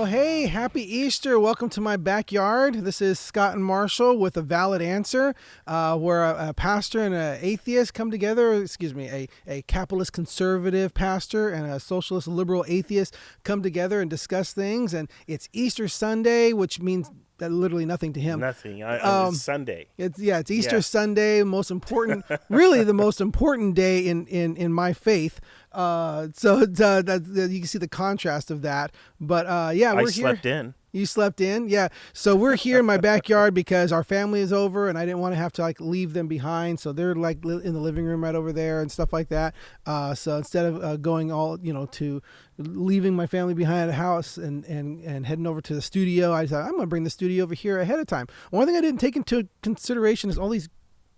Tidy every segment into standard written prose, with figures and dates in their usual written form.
Well, hey, happy Easter. Welcome to my backyard. This is Scott and Marshall with a valid answer, where a pastor and an atheist come together, a capitalist conservative pastor and a socialist liberal atheist come together and discuss things. And it's Easter Sunday, which means literally nothing to him. Nothing. It's Sunday. It's Easter Sunday, most important, really the most important day in my faith. So you can see the contrast of that. But we're here. I slept in. You slept in? Yeah. So we're here in my backyard because our family is over and I didn't want to have to leave them behind. So they're in the living room right over there and stuff like that. So instead of going to leaving my family behind at the house and heading over to the studio, I thought I'm going to bring the studio over here ahead of time. One thing I didn't take into consideration is all these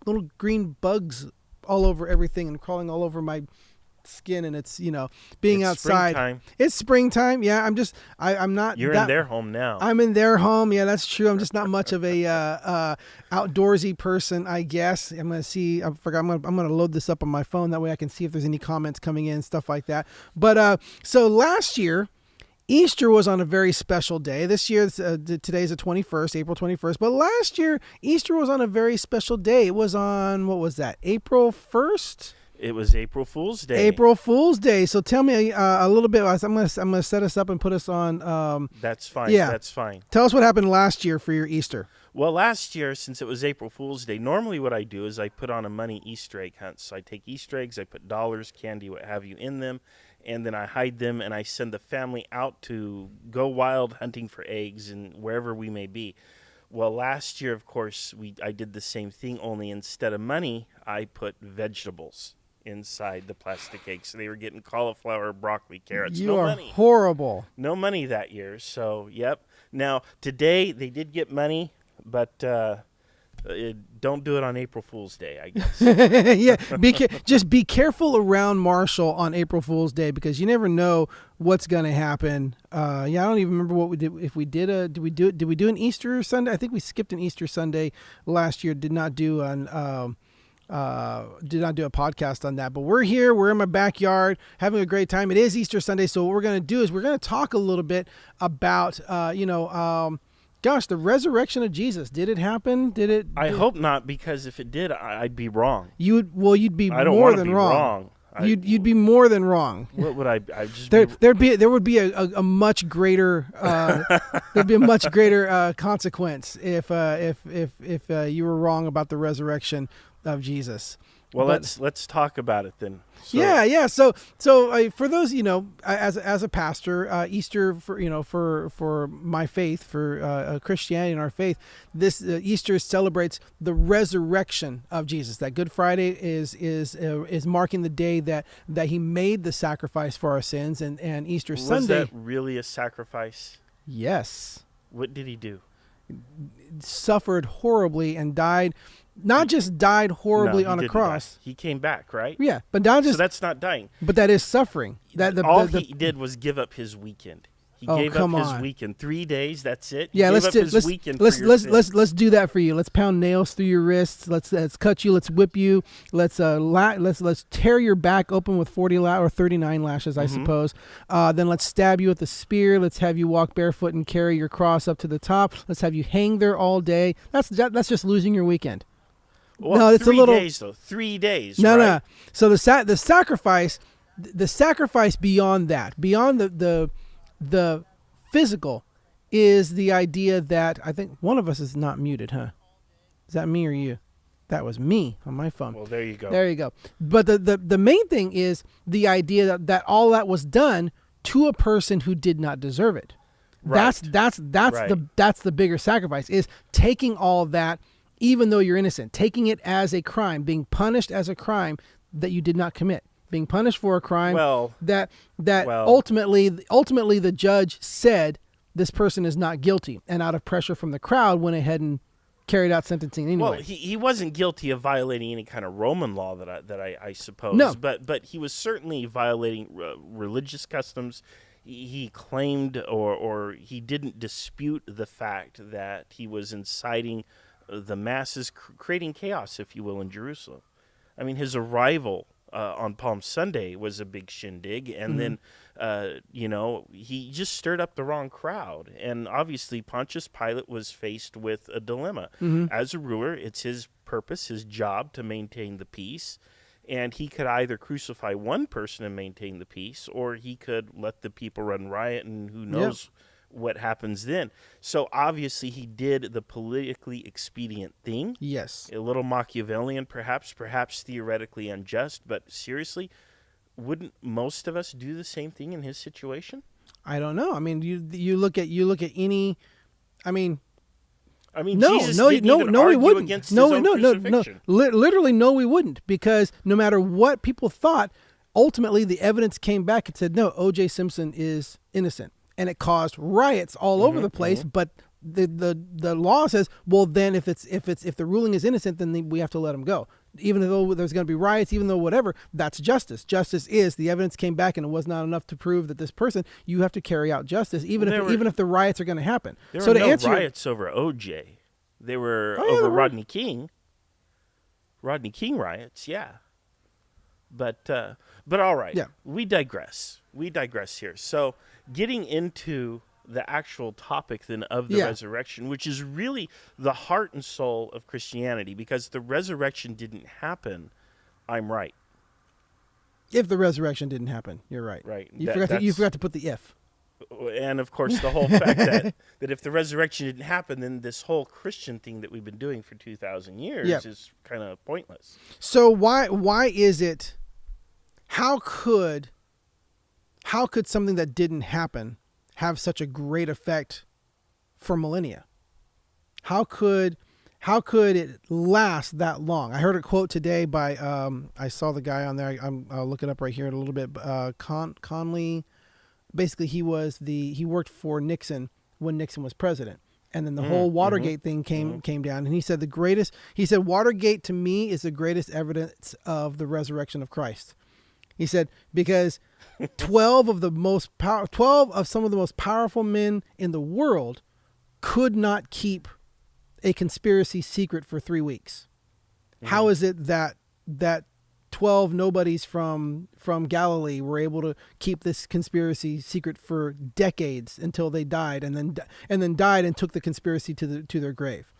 little green bugs all over everything and crawling all over my skin, and it's being outside. Springtime. It's springtime. Yeah, I'm not. You're in their home now. I'm in their home. Yeah, that's true. I'm just not much of a outdoorsy person, I guess. I'm gonna see. I forgot. I'm gonna load this up on my phone. That way I can see if there's any comments coming in, stuff like that. But so last year, Easter was on a very special day. This year, today's the 21st, April 21st. But last year, Easter was on a very special day. It was on, what was that, April 1st? It was April Fool's Day. April Fool's Day. So tell me a little bit. I'm gonna set us up and put us on. That's fine. Yeah. That's fine. Tell us what happened last year for your Easter. Well, last year, since it was April Fool's Day, normally what I do is I put on a money Easter egg hunt. So I take Easter eggs, I put dollars, candy, what have you in them, and then I hide them and I send the family out to go wild hunting for eggs and wherever we may be. Well, last year, of course, I did the same thing, only instead of money, I put vegetables inside the plastic eggs. So they were getting cauliflower, broccoli, carrots. You no are money. Horrible. No money that year. So, yep. Now, today they did get money, but don't do it on April Fool's Day, I guess. Yeah, just be careful around Marshall on April Fool's Day because you never know what's going to happen. I don't even remember what we did. If we did did we do an Easter Sunday? I think we skipped an Easter Sunday last year. Did not do a podcast on that, but we're here. We're in my backyard having a great time. It is Easter Sunday, so what we're going to do is we're going to talk a little bit about, the resurrection of Jesus. Did it happen? I hope not, because if it did, I'd be wrong. You'd be I don't more want to than be wrong. You'd be more than wrong. What would I just there would be a much greater there'd be a much greater consequence if you were wrong about the resurrection of Jesus. Well, let's talk about it then. So, yeah. So for those, as a pastor, Easter for my faith, for Christianity and our faith, this Easter celebrates the resurrection of Jesus. That Good Friday is marking the day that he made the sacrifice for our sins, and Easter Sunday. Was that really a sacrifice? Yes. What did he do? Suffered horribly and died. Not just died horribly on a cross. He came back, right? Yeah, but not just. So that's not dying. But that is suffering. All he did was give up his weekend. He gave up his weekend. 3 days. That's it. Yeah, let's do that for you. Let's pound nails through your wrists. Let's cut you. Let's whip you. Let's tear your back open with 40 or 39 lashes, I suppose. Then let's stab you with a spear. Let's have you walk barefoot and carry your cross up to the top. Let's have you hang there all day. That's just losing your weekend. Well, no, it's 3 a little. Days though. 3 days. No, right? no. So the sacrifice beyond that, beyond the physical, is the idea that I think one of us is not muted, huh? Is that me or you? That was me on my phone. Well, there you go. There you go. But the main thing is the idea that all that was done to a person who did not deserve it. Right. That's the bigger sacrifice, is taking all of that. Even though you're innocent, taking it as a crime, being punished as a crime that you did not commit, being punished for a crime that ultimately the judge said this person is not guilty, and out of pressure from the crowd went ahead and carried out sentencing anyway. Well, he wasn't guilty of violating any kind of Roman law that I suppose. No. But he was certainly violating religious customs. He claimed or he didn't dispute the fact that he was inciting the masses, creating chaos, if you will, in Jerusalem. I mean, his arrival on Palm Sunday was a big shindig, and then he just stirred up the wrong crowd. And obviously Pontius Pilate was faced with a dilemma. As a ruler, it's his purpose, his job to maintain the peace, and he could either crucify one person and maintain the peace, or he could let the people run riot, and who knows what happens then. So obviously he did the politically expedient thing. Yes. A little Machiavellian, perhaps theoretically unjust, but seriously, wouldn't most of us do the same thing in his situation? I don't know. I mean, you look at any. I mean, Jesus didn't even argue we wouldn't. against his own crucifixion. Literally, no, we wouldn't, because no matter what people thought, ultimately the evidence came back and said, no, O.J. Simpson is innocent, and it caused riots all over the place. But the law says, well, then if the ruling is innocent, then we have to let him go, even though there's going to be riots, even though whatever. That's justice. Justice is the evidence came back and it was not enough to prove that this person. You have to carry out justice, even if the riots are going to happen. There were no riots over O.J. They were over Rodney King. Rodney King riots, yeah. But all right. Yeah. We digress here. So getting into the actual topic then of the resurrection, which is really the heart and soul of Christianity, because the resurrection didn't happen, I'm right. If the resurrection didn't happen, you're right. Right. You forgot to put the if. And of course the whole fact that if the resurrection didn't happen, then this whole Christian thing that we've been doing for 2,000 years is kind of pointless. So why is it, how could something that didn't happen have such a great effect for millennia? How could it last that long? I heard a quote today by I saw the guy on there. I'll look it up right here in a little bit. Conley, basically he worked for Nixon when Nixon was president, and then the whole Watergate thing came down, and he said Watergate to me is the greatest evidence of the resurrection of Christ. He said, because 12 of some of the most powerful men in the world could not keep a conspiracy secret for 3 weeks. How is it that 12 nobodies from Galilee were able to keep this conspiracy secret for decades until they died, and then died and took the conspiracy to their grave?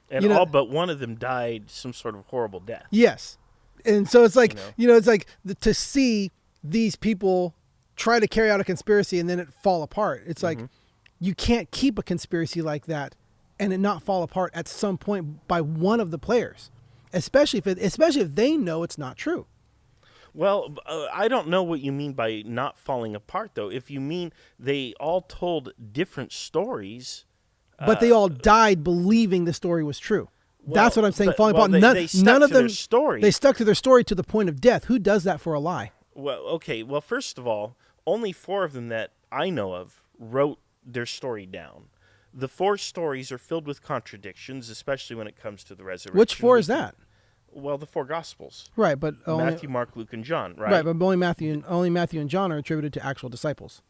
And all but one of them died some sort of horrible death. Yes. And so it's like, it's like to see these people try to carry out a conspiracy and then it fall apart. It's like, you can't keep a conspiracy like that and it not fall apart at some point by one of the players, especially if they know it's not true. Well, I don't know what you mean by not falling apart, though. If you mean they all told different stories, but they all died believing the story was true. That's what I'm saying. Falling apart. None of them. They stuck to their story to the point of death. Who does that for a lie? Well, okay. Well, first of all, only 4 of them that I know of wrote their story down. The 4 stories are filled with contradictions, especially when it comes to the resurrection. Which 4 is that? Well, the 4 Gospels. Right, but Matthew, Mark, Luke, and John. Right. Right, but only Matthew and John are attributed to actual disciples.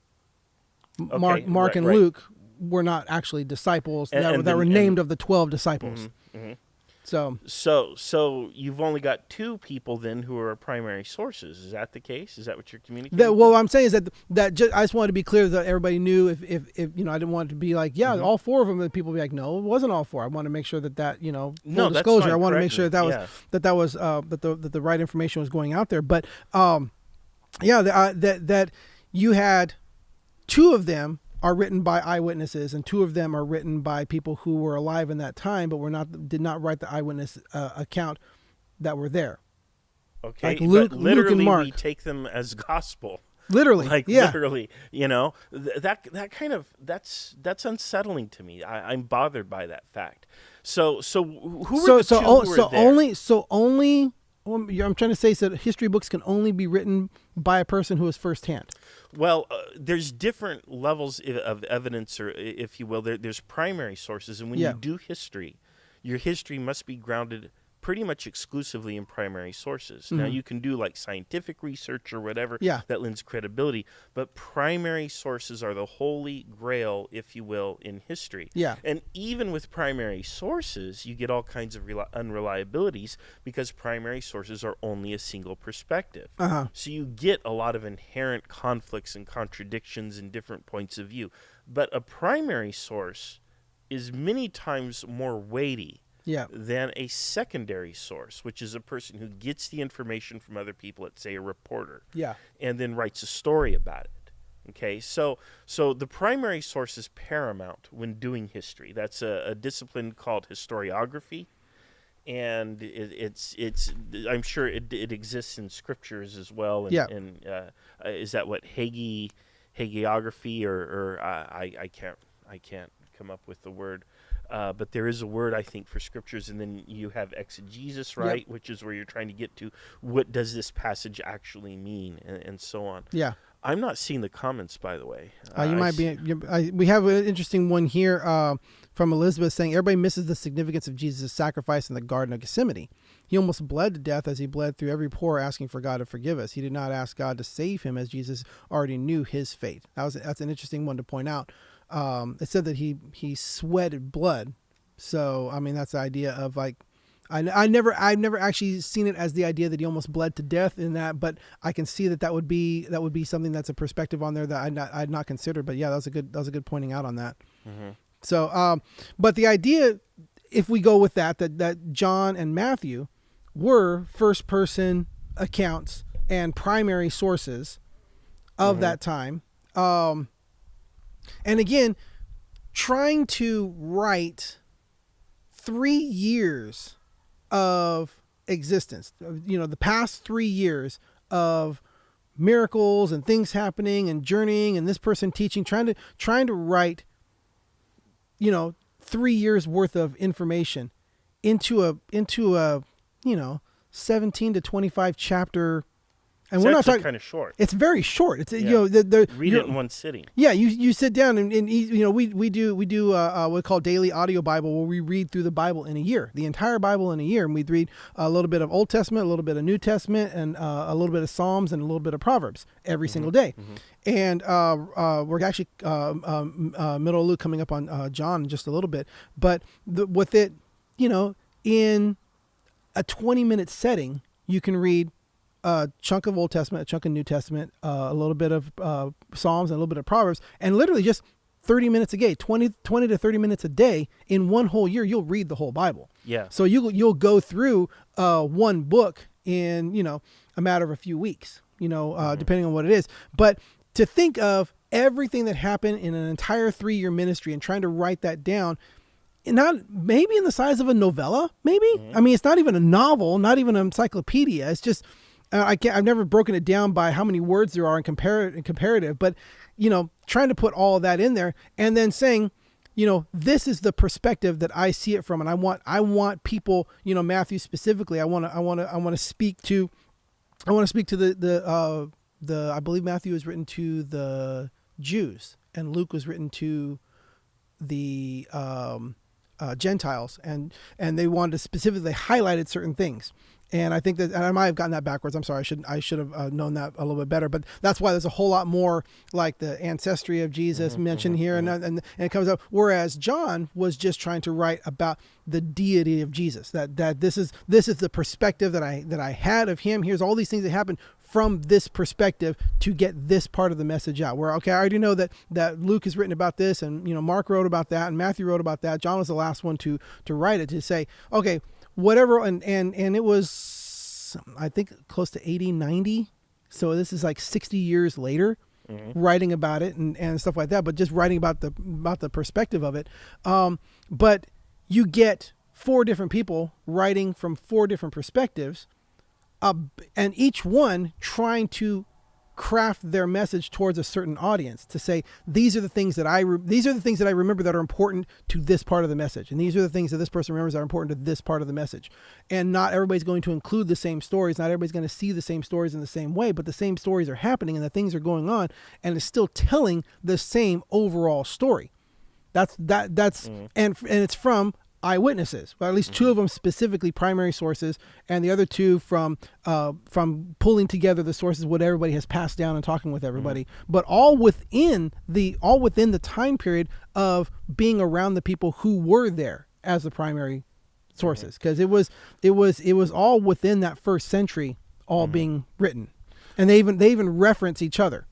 Mark and Luke were not actually disciples that were named of the 12 disciples. So you've only got 2 people then who are primary sources. Is that the case? Is that what you're communicating? What I'm saying is that I just wanted to be clear that everybody knew. If I didn't want it to be like, all 4 of them, and people be like, no, it wasn't all 4. I want to make sure that full disclosure. I want to make sure that the right information was going out there. But that you had 2 of them are written by eyewitnesses, and 2 of them are written by people who were alive in that time, but did not write the eyewitness account that were there. Okay, like Luke and Mark. We take them as gospel. Literally, literally. That's unsettling to me. I'm bothered by that fact. So who were the 2 who were there? I'm trying to say that history books can only be written by a person who is firsthand. Well, there's different levels of evidence, or if you will. There's primary sources, and when you do history, your history must be grounded pretty much exclusively in primary sources. Now, you can do like scientific research or whatever that lends credibility, but primary sources are the holy grail, if you will, in history. Yeah. And even with primary sources, you get all kinds of unreliabilities because primary sources are only a single perspective. So you get a lot of inherent conflicts and contradictions and different points of view. But a primary source is many times more weighty than a secondary source, which is a person who gets the information from other people, let's say a reporter, and then writes a story about it. Okay, so the primary source is paramount when doing history. That's a discipline called historiography, and it's I'm sure it exists in scriptures as well. And is that what hagiography or I can't come up with the word. But there is a word, I think, for scriptures, and then you have exegesis, right, which is where you're trying to get to what does this passage actually mean, and so on. Yeah. I'm not seeing the comments, by the way. You might be. We have an interesting one here from Elizabeth saying, everybody misses the significance of Jesus' sacrifice in the Garden of Gethsemane. He almost bled to death as he bled through every pore asking for God to forgive us. He did not ask God to save him as Jesus already knew his fate. That's an interesting one to point out. It said that he sweated blood. So, I mean, that's the idea of like, I've never actually seen it as the idea that he almost bled to death in that, but I can see that would be something that's a perspective on there that I'd not considered. But yeah, that was a good pointing out on that. So, but the idea, if we go with that John and Matthew were first person accounts and primary sources of that time. And again, trying to write 3 years of existence, the past 3 years of miracles and things happening and journeying and this person teaching, trying to write, 3 years worth of information into a 17 to 25 chapter. And It's we're not actually talking kind of short. It's very short. It's Read it in one sitting. Yeah, you sit down and we do what we call daily audio Bible, where we read through the Bible in a year, the entire Bible in a year, and we'd read a little bit of Old Testament, a little bit of New Testament, and a little bit of Psalms and a little bit of Proverbs every single day. And we're actually middle of Luke, coming up on John in just a little bit, but with it, in a 20-minute setting, you can read a chunk of Old Testament, a chunk of New Testament, a little bit of Psalms, and a little bit of Proverbs, and literally just 30 minutes a day, 20 to 30 minutes a day in one whole year, you'll read the whole Bible. Yeah. So you'll go through one book in, a matter of a few weeks, depending on what it is. But to think of everything that happened in an entire 3-year ministry and trying to write that down, not maybe in the size of a novella, maybe. I mean, it's not even a novel, not even an encyclopedia. It's just, I've never broken it down by how many words there are in comparative, but, trying to put all of that in there and then saying, this is the perspective that I see it from. And I want people, Matthew specifically, I want to speak to the I believe Matthew was written to the Jews and Luke was written to the Gentiles, and they wanted to specifically highlighted certain things. And I think that, and I might have gotten that backwards. I'm sorry. I should have known that a little bit better. But that's why there's a whole lot more like the ancestry of Jesus mentioned here, and it comes up. Whereas John was just trying to write about the deity of Jesus. That this is the perspective that I had of him. Here's all these things that happened from this perspective to get this part of the message out. Where, okay, I already know that Luke has written about this, and Mark wrote about that, and Matthew wrote about that. John was the last one to write it, to say, okay, whatever, and it was, I think, close to 80, 90. So this is like 60 years later, writing about it and stuff like that, but just writing about the perspective of it. But you get 4 different people writing from 4 different perspectives, and each one trying to craft their message towards a certain audience, to say, these are the things that I remember that are important to this part of the message, and these are the things that this person remembers that are important to this part of the message. And not everybody's going to include the same stories, not everybody's going to see the same stories in the same way, but the same stories are happening and the things are going on, and it's still telling the same overall story. And it's from eyewitnesses, well, at least two of them specifically primary sources, and the other two from pulling together the sources, what everybody has passed down and talking with everybody, but all within the time period of being around the people who were there as the primary sources, because it was all within that first century, all being written, and they even reference each other.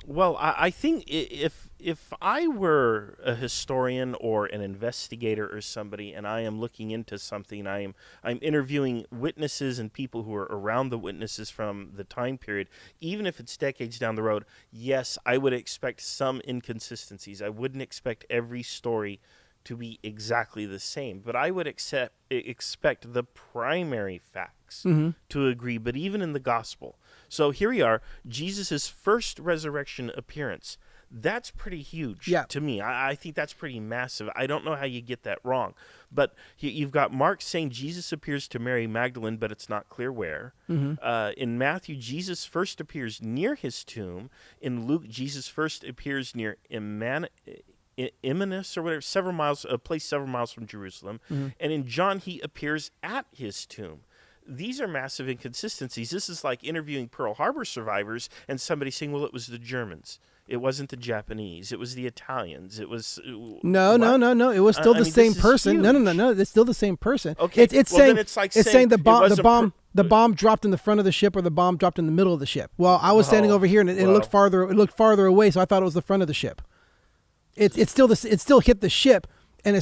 Well, I think if I were a historian or an investigator or somebody, and I am looking into something, I'm interviewing witnesses and people who are around the witnesses from the time period, even if it's decades down the road, yes, I would expect some inconsistencies. I wouldn't expect every story to be exactly the same, but I would expect the primary facts to agree. But even in the gospel, so here we are, Jesus' first resurrection appearance. That's pretty huge to me. I think that's pretty massive. I don't know how you get that wrong. But you've got Mark saying Jesus appears to Mary Magdalene, but it's not clear where. In Matthew, Jesus first appears near his tomb. In Luke, Jesus first appears near Emmaus or whatever, a place several miles from Jerusalem. And in John, he appears at his tomb. These are massive inconsistencies. This is like interviewing Pearl Harbor survivors and somebody saying, well, it was the Germans. It wasn't the Japanese. It was the Italians. It was... No. It was still the same person. No. It's still the same person. Okay. It's saying the bomb dropped in the front of the ship or the bomb dropped in the middle of the ship. Well, I was standing over here and it looked farther away, so I thought it was the front of the ship. It still hit the ship, and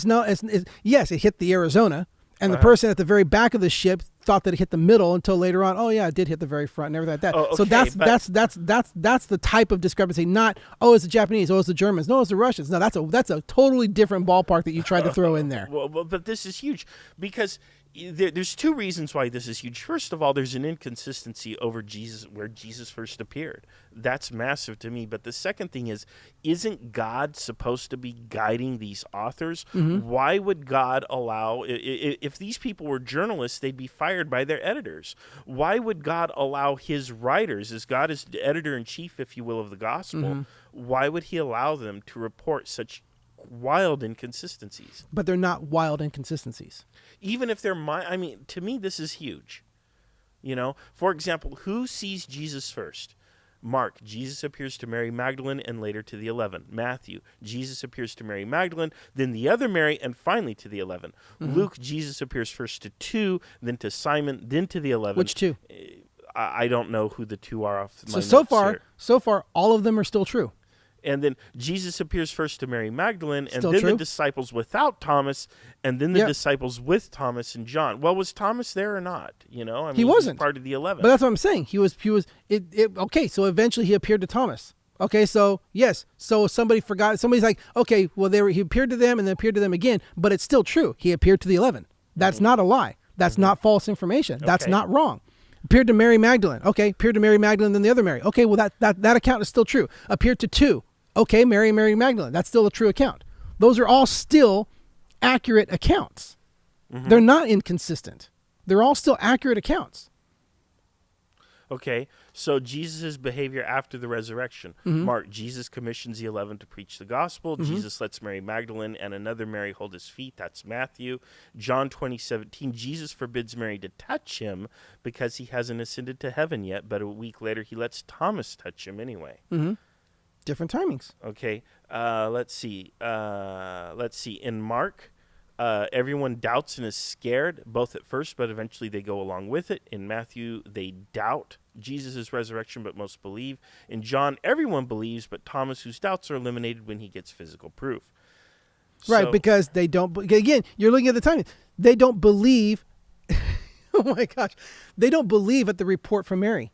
yes, it hit the Arizona, and the person at the very back of the ship thought that it hit the middle until later on. Oh yeah, it did hit the very front and everything like that. So that's the type of discrepancy. Not it's the Japanese, it's the Germans, no, it's the Russians. No, that's a totally different ballpark that you tried to throw in there. Well, but this is huge because there's two reasons why this is huge. First of all, there's an inconsistency over Jesus, where Jesus first appeared. That's massive to me. But the second thing is, isn't God supposed to be guiding these authors? Why would God allow, if these people were journalists, they'd be fired by their editors. Why would God allow his writers, as God is the editor-in-chief, if you will, of the gospel, why would he allow them to report such wild inconsistencies? But they're not wild inconsistencies. Even if they're to me, this is huge. For example, who sees Jesus first? Mark, Jesus appears to Mary Magdalene and later to the 11. Matthew, Jesus appears to Mary Magdalene, then the other Mary, and finally to the 11. Luke, Jesus appears first to 2, then to Simon, then to the 11. Which 2? I don't know who the 2 are off my notes So far, all of them are still true. And then Jesus appears first to Mary Magdalene, and Still then true. the disciples without Thomas, and then the disciples with Thomas and John. Well, was Thomas there or not? He wasn't. He was part of the 11. But that's what I'm saying. He was. Okay, so eventually he appeared to Thomas. Okay, so yes, so somebody forgot. Somebody's like, okay, well, he appeared to them and then appeared to them again, but it's still true. He appeared to the 11. That's not a lie. That's not false information. That's not wrong. Appeared to Mary Magdalene. Okay, appeared to Mary Magdalene, then the other Mary. Okay, well, that account is still true. Appeared to 2. Okay, Mary Magdalene. That's still a true account. Those are all still accurate accounts. They're not inconsistent. They're all still accurate accounts. Okay, so Jesus' behavior after the resurrection. Mark, Jesus commissions the 11 to preach the gospel. Jesus lets Mary Magdalene and another Mary hold his feet. That's Matthew. John 20:17, Jesus forbids Mary to touch him because he hasn't ascended to heaven yet, but a week later he lets Thomas touch him anyway. Different timings. Okay, let's see. In Mark, everyone doubts and is scared, both at first, but eventually they go along with it. In Matthew, they doubt Jesus' resurrection, but most believe. In John, everyone believes, but Thomas, whose doubts are eliminated when he gets physical proof. Right, because they don't. Again, you're looking at the timing. They don't believe. Oh my gosh, they don't believe at the report from Mary.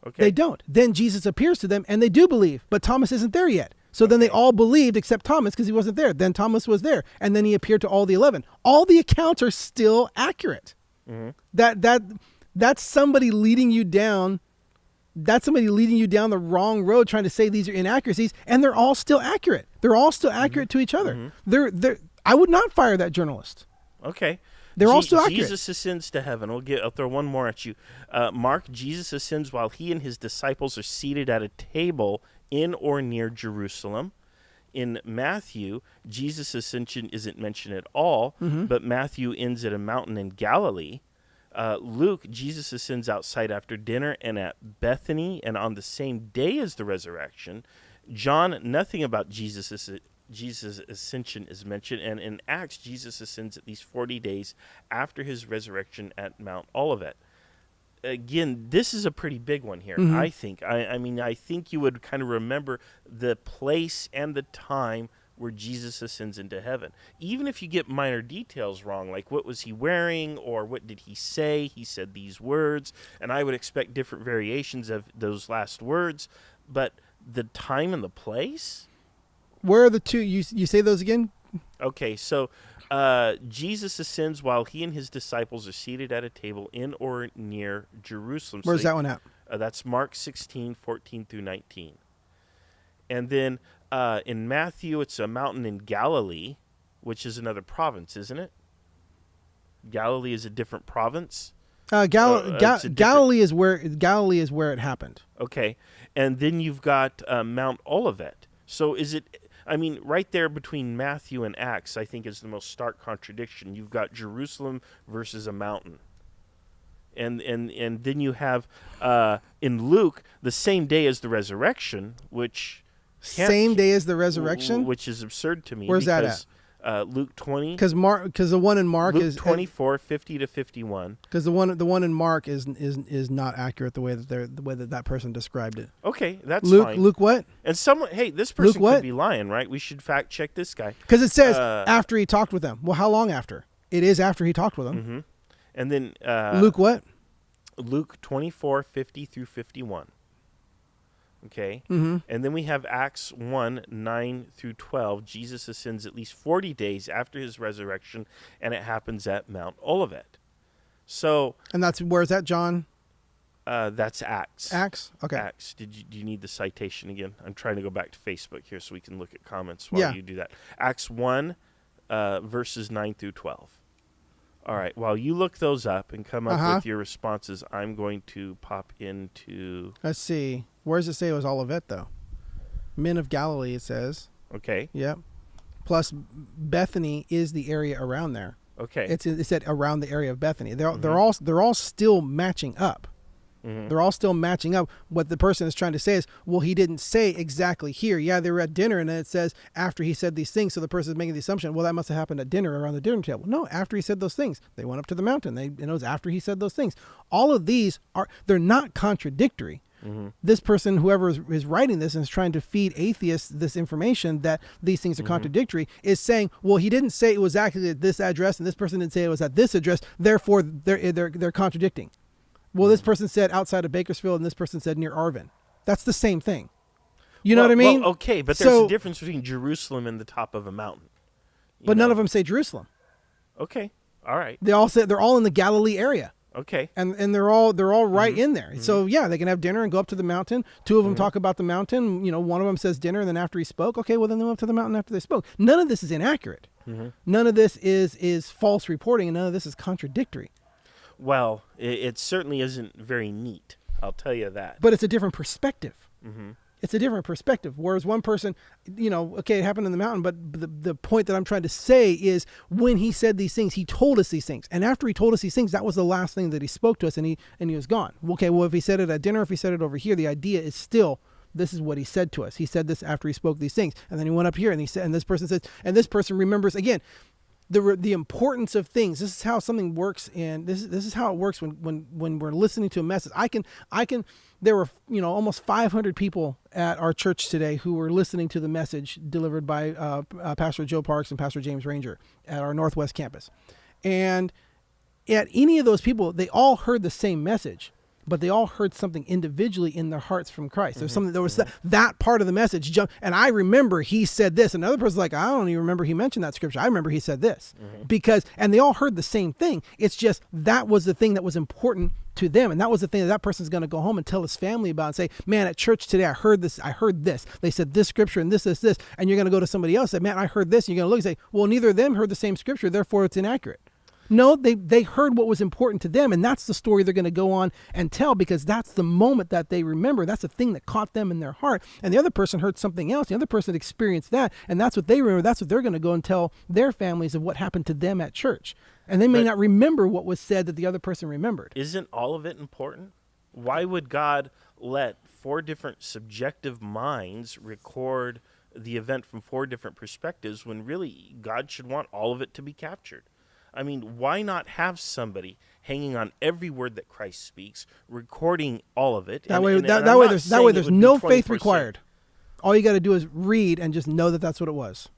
Okay. They don't. Then Jesus appears to them, and they do believe, but Thomas isn't there yet. So then they all believed except Thomas because he wasn't there. Then Thomas was there, and then he appeared to all the 11. All the accounts are still accurate. That's somebody leading you down. That's somebody leading you down the wrong road, trying to say these are inaccuracies, and they're all still accurate. They're all still accurate to each other. I would not fire that journalist. Okay. They're all still accurate. Jesus ascends to heaven. I'll throw one more at you. Mark, Jesus ascends while he and his disciples are seated at a table in or near Jerusalem. In Matthew, Jesus' ascension isn't mentioned at all, but Matthew ends at a mountain in Galilee. Luke, Jesus ascends outside after dinner and at Bethany and on the same day as the resurrection. John, nothing about Jesus' ascension is mentioned. And in Acts, Jesus ascends at least 40 days after his resurrection at Mount Olivet. Again, this is a pretty big one here, I think. I mean, I think you would kind of remember the place and the time where Jesus ascends into heaven. Even if you get minor details wrong, like what was he wearing or what did he say? He said these words, and I would expect different variations of those last words. But the time and the place? Where are the two? You say those again? Okay, so Jesus ascends while he and his disciples are seated at a table in or near Jerusalem. Where's that one at? That's Mark 16, 14 through 19. And then in Matthew, it's a mountain in Galilee, which is another province, isn't it? Galilee is a different province. Galilee is where it happened. Okay, and then you've got Mount Olivet. So is it? I mean, right there between Matthew and Acts, I think is the most stark contradiction. You've got Jerusalem versus a mountain. And then you have in Luke the same day as the resurrection, which day as the resurrection, which is absurd to me. Where's that at? Luke 20. Because the one in Mark Luke is 24, 50 to 51. Because the one in Mark is not accurate the way that person described it. Okay, that's Luke, fine. Luke what? And someone, hey, this person could be lying, right? We should fact check this guy. Because it says after he talked with them. Well, how long after? It is after he talked with them. Mm-hmm. And then Luke what? Luke 24, 50 through 51. Okay. Mm-hmm. And then we have Acts 1, 9 through 12. Jesus ascends at least 40 days after his resurrection, and it happens at Mount Olivet. So. And where's that, John? That's Acts. Acts? Okay. Acts. Do you need the citation again? I'm trying to go back to Facebook here so we can look at comments while you do that. Acts 1, verses 9 through 12. All right. While you look those up and come up with your responses, I'm going to pop into. Let's see. Where does it say it was Olivet, though? Men of Galilee, it says. Okay. Yep. Plus, Bethany is the area around there. Okay. It said around the area of Bethany. They're all still matching up. Mm-hmm. They're all still matching up. What the person is trying to say is, well, he didn't say exactly here. Yeah, they were at dinner, and then it says after he said these things. So the person is making the assumption, well, that must have happened at dinner around the dinner table. No, after he said those things, they went up to the mountain. It was after he said those things. All of these they're not contradictory. Mm-hmm. This person, whoever is writing this and is trying to feed atheists this information that these things are contradictory, is saying, well, he didn't say it was actually at this address, and this person didn't say it was at this address. Therefore, they're contradicting. Well, this person said outside of Bakersfield, and this person said near Arvin. That's the same thing. You know what I mean? Well, okay, but there's a difference between Jerusalem and the top of a mountain. But none of them say Jerusalem. Okay, all right. They all say they're all in the Galilee area. Okay. And they're all right in there. Mm-hmm. So yeah, they can have dinner and go up to the mountain. Two of them talk about the mountain. One of them says dinner, and then after he spoke, okay, well then they went up to the mountain after they spoke. None of this is inaccurate. Mm-hmm. None of this is false reporting, and none of this is contradictory. Well, it certainly isn't very neat. I'll tell you that. But it's a different perspective. Mm-hmm. It's a different perspective. Whereas one person, okay, it happened in the mountain, but the point that I'm trying to say is when he said these things, he told us these things. And after he told us these things, that was the last thing that he spoke to us, and he was gone. Okay, well, if he said it at dinner, if he said it over here, the idea is still, this is what he said to us. He said this after he spoke these things. And then he went up here and he said, and this person says, and this person remembers again, the importance of things. This is how something works, and this is how it works when we're listening to a message. There were almost 500 people at our church today who were listening to the message delivered by Pastor Joe Parks and Pastor James Ranger at our Northwest campus. And at any of those people, they all heard the same message, but they all heard something individually in their hearts from Christ. There's something, there was that part of the message. And I remember he said this. Another person's like, I don't even remember he mentioned that scripture. I remember he said this. And they all heard the same thing. It's just that was the thing that was important to them. And that was the thing that person's going to go home and tell his family about and say, man, at church today, I heard this. They said this scripture and this. And you're going to go to somebody else and say, man, I heard this. And you're going to look and say, well, neither of them heard the same scripture. Therefore, it's inaccurate. No, they heard what was important to them, and that's the story they're going to go on and tell, because that's the moment that they remember. That's the thing that caught them in their heart. And the other person heard something else. The other person experienced that, and that's what they remember. That's what they're going to go and tell their families of what happened to them at church. And they may not remember what was said that the other person remembered. Isn't all of it important? Why would God let 4 different subjective minds record the event from 4 different perspectives when really God should want all of it to be captured? I mean, why not have somebody hanging on every word that Christ speaks, recording all of it? That way there's no faith required. All you got to do is read and just know that that's what it was.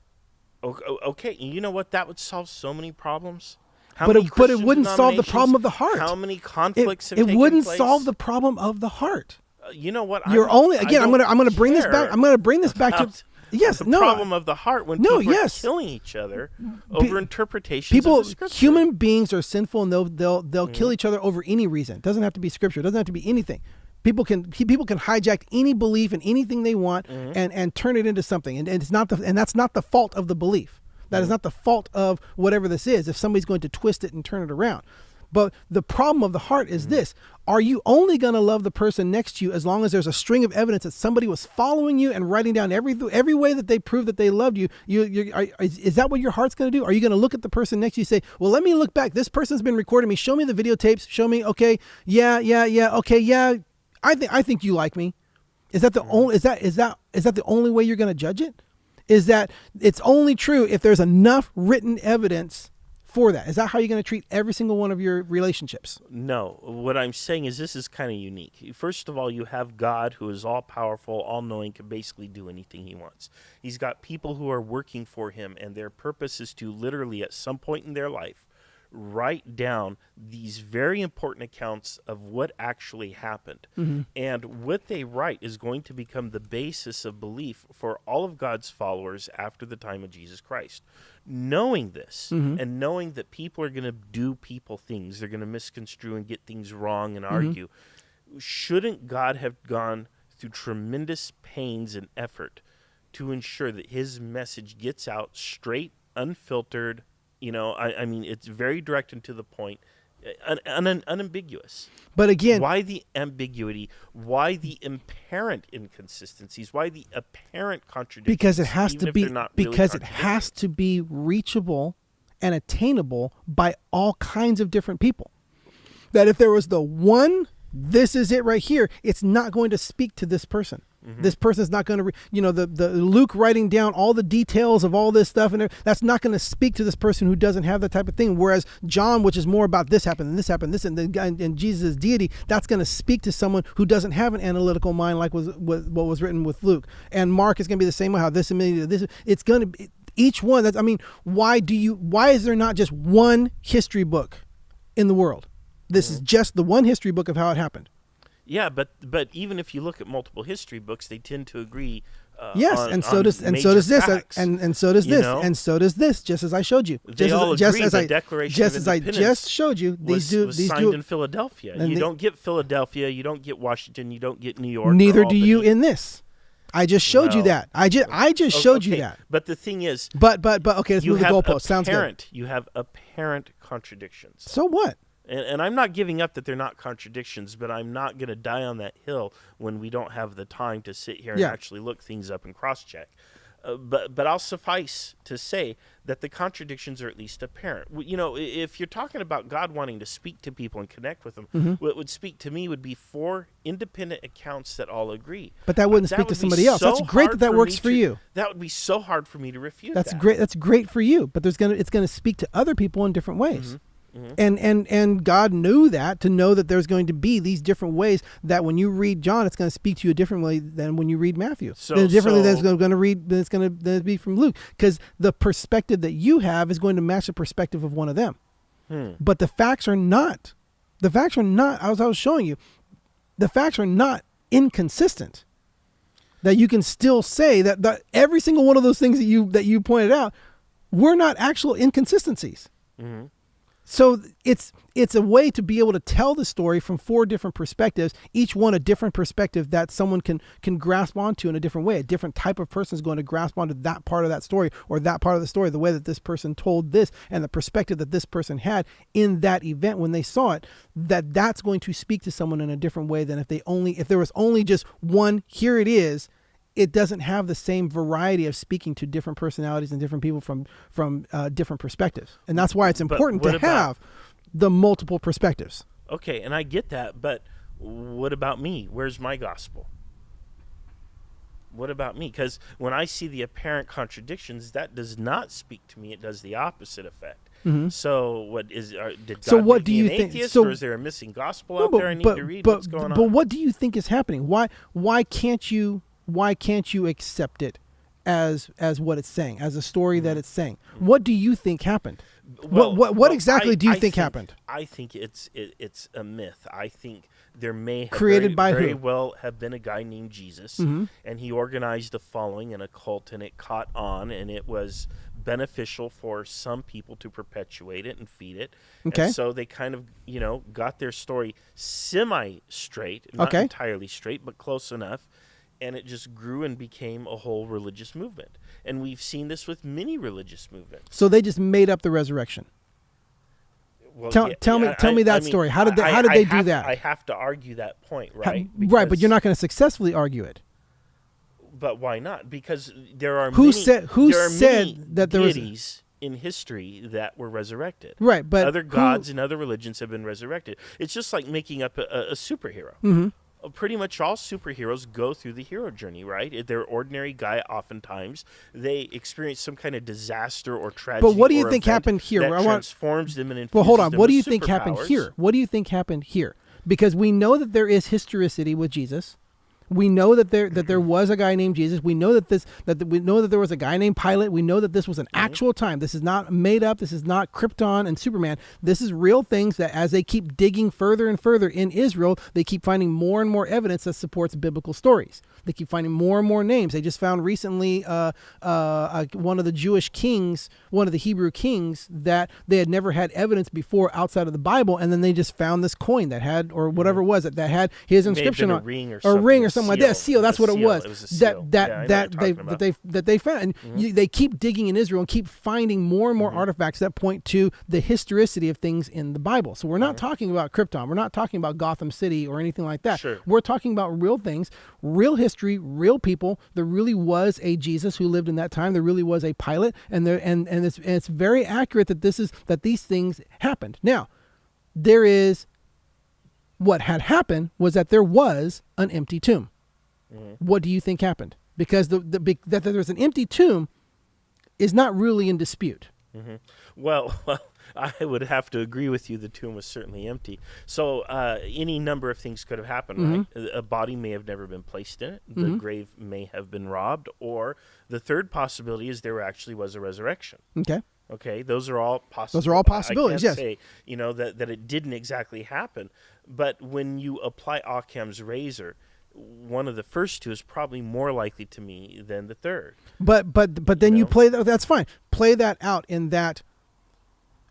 Okay, and you know what? That would solve so many problems. But it wouldn't solve the problem of the heart. How many conflicts have taken place? It wouldn't solve the problem of the heart. You know what? I'm going to bring this back. I'm going to bring this back to. Yes, the problem of the heart when people are killing each other over interpretations of the Scripture. Human beings are sinful, and they'll kill each other over any reason. It doesn't have to be Scripture. It doesn't have to be anything. People can hijack any belief and anything they want and turn it into something, and that's not the fault of the belief. That is not the fault of whatever this is. If somebody's going to twist it and turn it around. But the problem of the heart is this: are you only going to love the person next to you as long as there's a string of evidence that somebody was following you and writing down every way that they proved that they loved you? Is that what your heart's going to do? Are you going to look at the person next to you and say, well, let me look back. This person's been recording me. Show me the videotapes. Show me. Okay. Yeah. Okay. Yeah. I think you like me. Is that the only, is that the only way you're going to judge it? Is that it's only true if there's enough written evidence for that? Is that how you're going to treat every single one of your relationships? No. What I'm saying is this is kind of unique. First of all, you have God, who is all-powerful, all-knowing, can basically do anything he wants. He's got people who are working for him, and their purpose is to literally, at some point in their life, write down these very important accounts of what actually happened. And what they write is going to become the basis of belief for all of God's followers after the time of Jesus Christ. Knowing this and knowing that people are going to do people things, they're going to misconstrue and get things wrong and argue, shouldn't God have gone through tremendous pains and effort to ensure that his message gets out straight, unfiltered? You know, I mean, it's very direct and to the point, unambiguous. But again, why the ambiguity? Why the apparent inconsistencies? Why the apparent contradictions? Because it has to be. Because it has to be reachable and attainable by all kinds of different people. That if there was the one, this is it right here, it's not going to speak to this person. This person's not going to, the Luke writing down all the details of all this stuff, and that's not going to speak to this person who doesn't have that type of thing. Whereas John, which is more about this happened and this happened, this and Jesus' deity, that's going to speak to someone who doesn't have an analytical mind like what was written with Luke. And Mark is going to be the same way. How this and this, it's going to be each one. Why is there not just one history book in the world? This is just the one history book of how it happened. Yeah, but even if you look at multiple history books, they tend to agree. So does this, and so does this. Just as I showed you, they all agree. The Declaration of Independence I just showed you, was signed in Philadelphia. You don't get Philadelphia, you don't get Washington, you don't get New York. Neither do you in this. I just showed you that. I just showed you that. But the thing is, but okay, let's move the goalpost. Sounds good. You have apparent contradictions. So what? And I'm not giving up that they're not contradictions, but I'm not going to die on that hill when we don't have the time to sit here and actually look things up and cross-check. But I'll suffice to say that the contradictions are at least apparent. If you're talking about God wanting to speak to people and connect with them, what would speak to me would be 4 independent accounts that all agree. But that wouldn't speak to somebody else. That's great that works for you. That would be so hard for me to refute. That's great. That's great for you. But it's going to speak to other people in different ways. And God knew that, to know that there's going to be these different ways that when you read John, it's going to speak to you differently than when you read Matthew. Differently than it's going to read, than it's going to be from Luke, because the perspective that you have is going to match the perspective of one of them. But the facts are not. The facts are not. I was showing you. The facts are not inconsistent. That you can still say that every single one of those things that you pointed out were not actual inconsistencies. So it's a way to be able to tell the story from 4 different perspectives, each one a different perspective that someone can grasp onto in a different way. A different type of person is going to grasp onto that part of that story or that part of the story, the way that this person told this and the perspective that this person had in that event when they saw it, that's going to speak to someone in a different way than if there was only just one, here it is. It doesn't have the same variety of speaking to different personalities and different people from different perspectives. And that's why it's important to have the multiple perspectives. Okay, and I get that, but what about me? Where's my gospel? What about me? Because when I see the apparent contradictions, that does not speak to me. It does the opposite effect. Mm-hmm. So what is? Did God so what make do me you an think? atheist, So, or is there a missing gospel out there I need to read? What's going on? But what do you think is happening? Why can't you accept it as what it's saying, as a story that it's saying? What do you think happened? What exactly do you think happened? I think it's a myth. I think there may have Created by very who? well have been a guy named Jesus, Mm-hmm. and he organized a following and a cult, and it caught on, and it was beneficial for some people to perpetuate it and feed it. Okay. And so they kind of, got their story semi-straight, not Okay. entirely straight, but close enough. And it just grew and became a whole religious movement. And we've seen this with many religious movements. So they just made up the resurrection. Well, Tell me that story. How did they do that? I have to argue that point, right? Right, but you're not going to successfully argue it. But why not? Because there are Who many, said that there was deities in history that were resurrected. Right, but other gods and other religions have been resurrected. It's just like making up a superhero. Mm-hmm. Pretty much all superheroes go through the hero journey, right? They're ordinary guy. Oftentimes, they experience some kind of disaster or tragedy. But what do you or think event happened here? That transforms them and infuses Well, hold on. them What do you with think happened superpowers. here? What do you think happened here? Because we know that there is historicity with Jesus. We know that there was a guy named Jesus. We know that there was a guy named Pilate. We know that this was an actual time. This is not made up. This is not Krypton and Superman. This is real things that as they keep digging further and further in Israel, they keep finding more and more evidence that supports biblical stories. They keep finding more and more names. They just found recently one of the Jewish kings, one of the Hebrew kings that they had never had evidence before outside of the Bible, and then they just found this coin that had, or whatever it was, that had his inscription on a ring or something like that. A seal. That's what it was. It was a seal. That they found. And they keep digging in Israel and keep finding more and more artifacts that point to the historicity of things in the Bible. So we're not talking about Krypton. We're not talking about Gotham City or anything like that. Sure. We're talking about real things, real history, real people. There really was a Jesus who lived in that time. There really was a Pilate, and it's very accurate that these things happened. Now, what had happened was that there was an empty tomb. What do you think happened? Because that there was an empty tomb is not really in dispute. Well, I would have to agree with you. The tomb was certainly empty. So any number of things could have happened, right? A body may have never been placed in it. The grave may have been robbed. Or the third possibility is there actually was a resurrection. Okay, those are all possible. Those are all possibilities, I can't yes. say, that it didn't exactly happen. But when you apply Occam's razor, one of the first two is probably more likely to me than the third. But then you play that. That's fine. Play that out in that.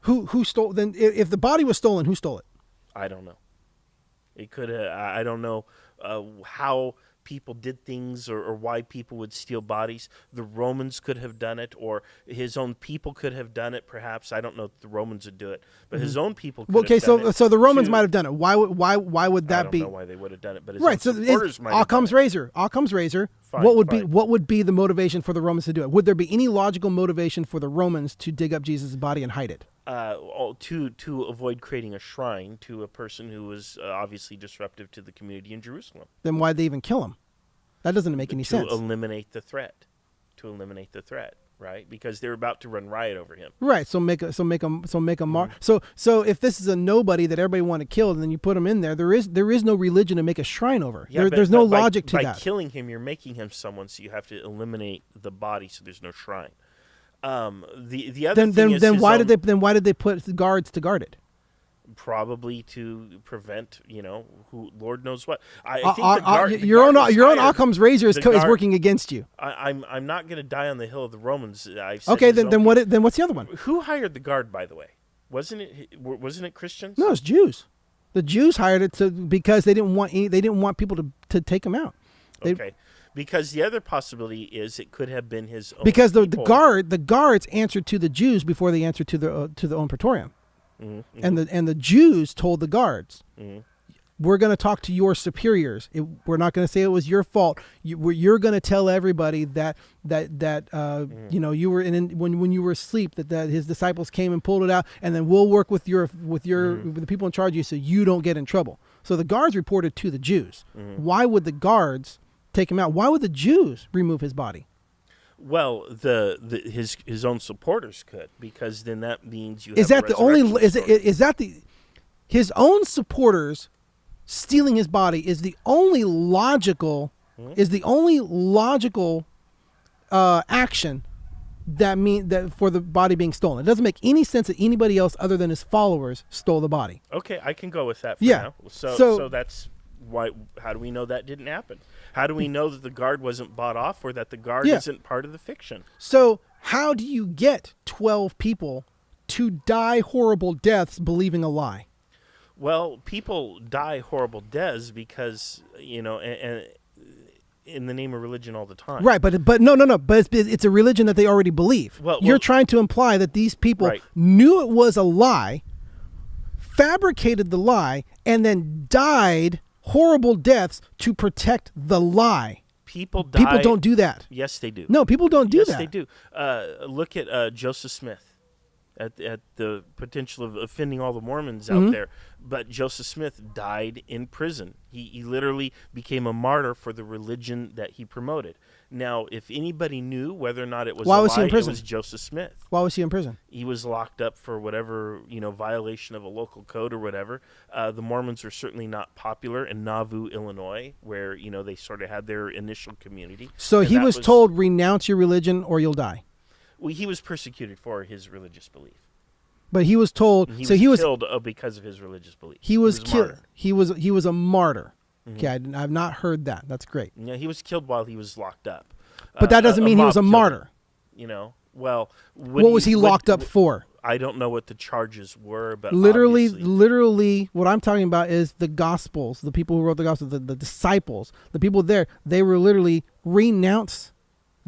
Who stole? Then if the body was stolen, who stole it? I don't know. It could. I don't know how people did things or why people would steal bodies. The Romans could have done it, or his own people could have done it. Perhaps I don't know if the Romans would do it, but his own people could have done it. So the Romans might have done it. Why would that be? I don't know why they would have done it, but his Right. So own supporters might have Occam's done it. razor. Occam's razor. Fine, What would be the motivation for the Romans to do it? Would there be any logical motivation for the Romans to dig up Jesus' body and hide it? To avoid creating a shrine to a person who was obviously disruptive to the community in Jerusalem. Then why'd they even kill him? That doesn't make any sense. To eliminate the threat, right? Because they're about to run riot over him. Right. So make a mark. So if this is a nobody that everybody want to kill, and then you put him in there, there is no religion to make a shrine over. Yeah, there's no logic to that. By killing him, you're making him someone, so you have to eliminate the body, so there's no shrine. The other thing is why did they put the guards to guard it? Probably to prevent, who Lord knows what. I think the guard, your own Occam's razor is working against you. I'm not going to die on the hill of the Romans. Okay, then what's the other one? Who hired the guard, by the way? Wasn't it Christians? No, it's Jews. The Jews hired it because they didn't want people to take him out. Okay. Because the other possibility is it could have been his own because the people. guards answered to the Jews before they answered to the own praetorium. Mm-hmm. And the Jews told the guards, Mm-hmm. we're going to talk to your superiors. We're not going to say it was your fault. You're going to tell everybody that you were when you were asleep that his disciples came and pulled it out, and then we'll work with the people in charge of you so you don't get in trouble. So the guards reported to the Jews. Mm-hmm. Why would the guards take him out? Why would the Jews remove his body? Well, his own supporters could, because then that means you. Is have that the only? Is that his own supporters stealing his body is the only logical action that for the body being stolen? It doesn't make any sense that anybody else other than his followers stole the body. Okay, I can go with that for Yeah. now. So that's why. How do we know that didn't happen? How do we know that the guard wasn't bought off, or that the guard isn't part of the fiction? So how do you get 12 people to die horrible deaths believing a lie? Well, people die horrible deaths because, and in the name of religion all the time. Right, but no. But it's a religion that they already believe. You're trying to imply that these people knew it was a lie, fabricated the lie, and then died horrible deaths to protect the lie. People die. People don't do that. Yes, they do. No, people don't do that. Yes, they do. Look at Joseph Smith. At the potential of offending all the Mormons out there. But Joseph Smith died in prison. He literally became a martyr for the religion that he promoted. Now, if anybody knew whether or not it was Why a was he in lie, prison? it was Joseph Smith. Why was he in prison? He was locked up for whatever, violation of a local code or whatever. The Mormons were certainly not popular in Nauvoo, Illinois, where, they sort of had their initial community. So he was told, renounce your religion or you'll die. Well, he was persecuted for his religious belief. But he was told. He was killed because of his religious belief. He was killed. Martyred. He was a martyr. Mm-hmm. Okay, I've not heard that. That's great. Yeah, he was killed while he was locked up. But that doesn't mean he was a martyr. Well, what was he locked up for? I don't know what the charges were, but literally, what I'm talking about is the Gospels. The people who wrote the Gospels, the disciples, the people there, they were literally renounce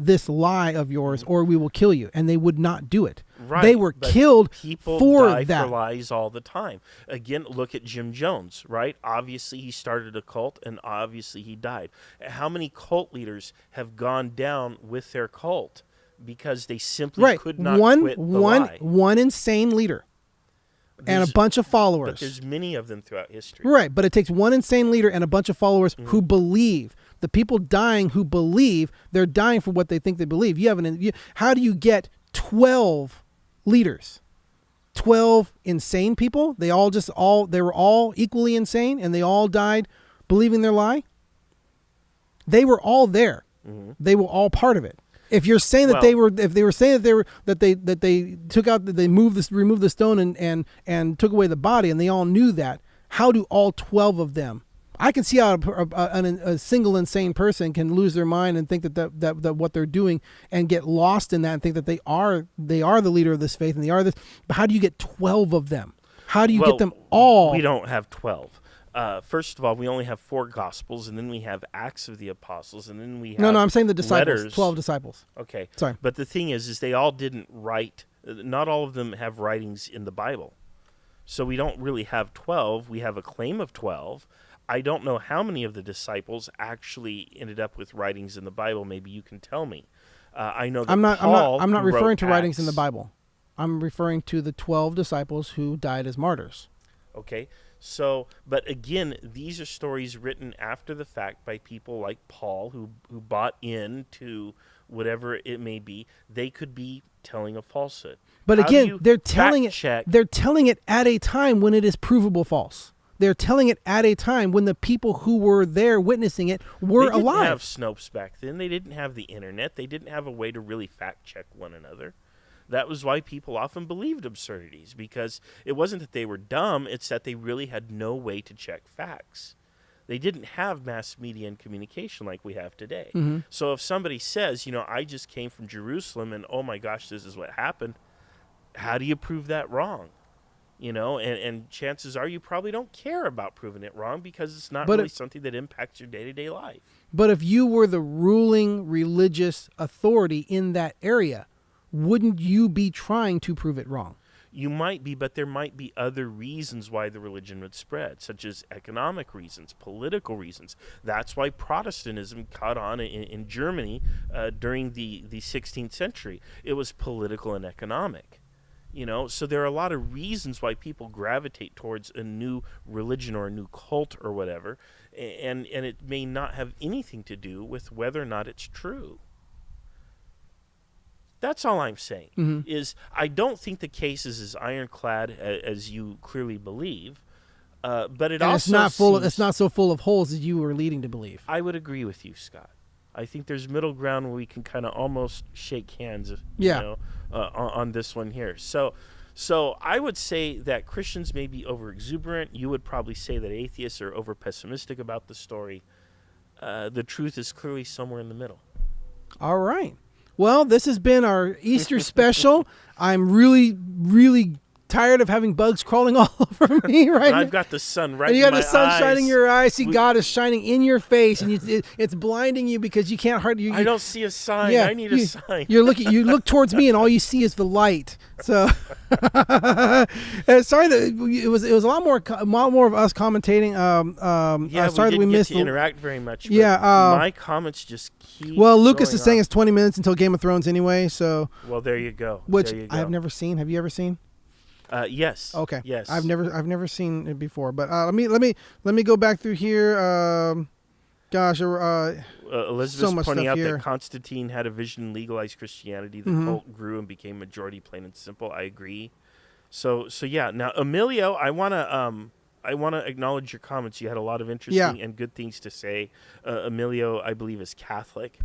this lie of yours, or we will kill you, and they would not do it. Right, they were killed people for die that. For lies all the time. Again, look at Jim Jones, right? Obviously, he started a cult, and obviously he died. How many cult leaders have gone down with their cult because they simply could not quit the lie? One insane leader and a bunch of followers. But there's many of them throughout history. Right, but it takes one insane leader and a bunch of followers who believe. The people dying who believe, they're dying for what they think they believe. How do you get 12 leaders? 12 insane people? They were all equally insane and they all died believing their lie? They were all there. Mm-hmm. They were all part of it. If you're saying that they removed the stone and took away the body and they all knew that, how do all 12 of them? I can see how a single insane person can lose their mind and think that what they're doing and get lost in that and think that they are the leader of this faith and they are this. But how do you get 12 of them? How do you get them all? We don't have 12. First of all, we only have 4 Gospels, and then we have Acts of the Apostles, and then we have I'm saying the disciples, letters. 12 disciples. Okay. Sorry. But the thing is they all didn't write. Not all of them have writings in the Bible. So we don't really have 12. We have a claim of 12. I don't know how many of the disciples actually ended up with writings in the Bible. Maybe you can tell me. I know that I'm not referring to Acts. writings in the Bible. I'm referring to the 12 disciples who died as martyrs. Okay. So, but again, these are stories written after the fact by people like Paul who bought into whatever it may be. They could be telling a falsehood. But again, they're telling it at a time when it is provable false. They're telling it at a time when the people who were there witnessing it were alive. They didn't have Snopes back then. They didn't have the internet. They didn't have a way to really fact check one another. That was why people often believed absurdities, because it wasn't that they were dumb, it's that they really had no way to check facts. They didn't have mass media and communication like we have today. Mm-hmm. So if somebody says, I just came from Jerusalem and oh my gosh, this is what happened, how do you prove that wrong? and chances are you probably don't care about proving it wrong because it's not But really something that impacts your day-to-day life. But if you were the ruling religious authority in that area, wouldn't you be trying to prove it wrong? You might be, but there might be other reasons why the religion would spread, such as economic reasons, political reasons. That's why Protestantism caught on in Germany during the 16th century. It was political and economic. So there are a lot of reasons why people gravitate towards a new religion or a new cult or whatever, and it may not have anything to do with whether or not it's true. That's all I'm saying. Mm-hmm. Is I don't think the case is as ironclad as you clearly believe, but it And also it's not full. seems, It's not so full of holes as you were leading to believe. I would agree with you, Scott. I think there's middle ground where we can kind of almost shake hands, on this one here. So I would say that Christians may be over exuberant. You would probably say that atheists are over pessimistic about the story. The truth is clearly somewhere in the middle. All right. Well, this has been our Easter special. I'm really, really tired of having bugs crawling all over me right now. I've got the sun right And you in got my the sun eyes. shining in your eyes. See, God is shining in your face, and it's blinding you because you can't hardly. I don't see a sign. Yeah, I need a sign. You look towards me, and all you see is the light. So, sorry that it was a lot more of us commentating. Sorry we that we didn't missed. get to interact very much. But Yeah, my comments just keep. Well, Lucas going is saying on. it's 20 minutes until Game of Thrones anyway. So, Well, there you go. which There you go. I have never seen. Have you ever seen? Yes. Okay. Yes. I've never seen it before. But let me go back through here. Elizabeth's so much pointing stuff out here. that Constantine had a vision and legalized Christianity. The Mhm. cult grew and became majority, plain and simple. I agree. So yeah. Now, Emilio, I wanna acknowledge your comments. You had a lot of interesting and good things to say. Emilio, I believe, is Catholic,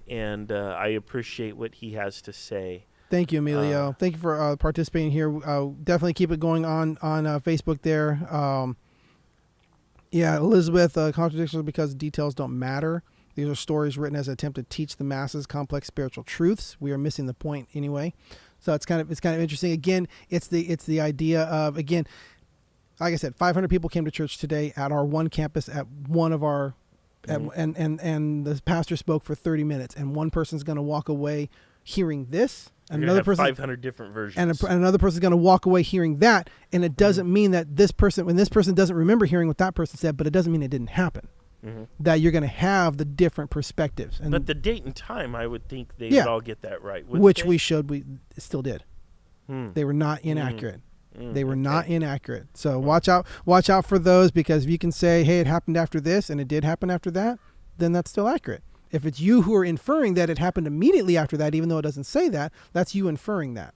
and I appreciate what he has to say. Thank you, Emilio. Thank you for participating here. Definitely keep it going on Facebook there. Elizabeth, contradictions because details don't matter. These are stories written as an attempt to teach the masses complex spiritual truths. We are missing the point anyway. So it's kind of interesting. Again, it's the idea of, again, like I said, 500 people came to church today at our one campus at one of our and the pastor spoke for 30 minutes, and one person's going to walk away hearing this. Another person, 500 different versions, and another person's going to walk away hearing that, and it doesn't mean that when this person doesn't remember hearing what that person said, but it doesn't mean it didn't happen. That you're going to have the different perspectives. And but the date and time, I would think they would all get that right. Which we still did. They were not inaccurate. They were okay. not inaccurate. So watch out for those, because if you can say, hey, it happened after this and it did happen after that, then that's still accurate. If it's you who are inferring that it happened immediately after that, even though it doesn't say that, that's you inferring that.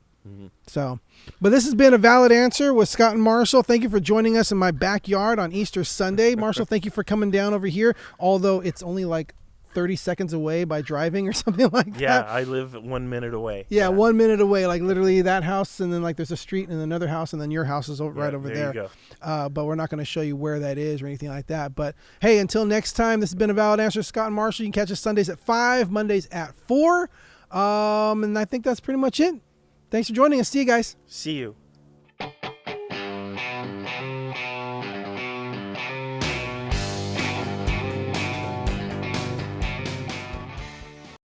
So, but this has been A Valid Answer with Scott and Marshall. Thank you for joining us in my backyard on Easter Sunday. Marshall, thank you for coming down over here, although it's only like 30 seconds away by driving or something like that. Yeah, I live 1 minute away. Yeah, 1 minute away, like literally that house, and then like there's a street and another house, and then your house is right over there. You go. But we're not going to show you where that is or anything like that. But hey, until next time, this has been A Valid Answer. Scott and Marshall. You can catch us Sundays at 5, Mondays at 4. And I think that's pretty much it. Thanks for joining us. See you guys. See you.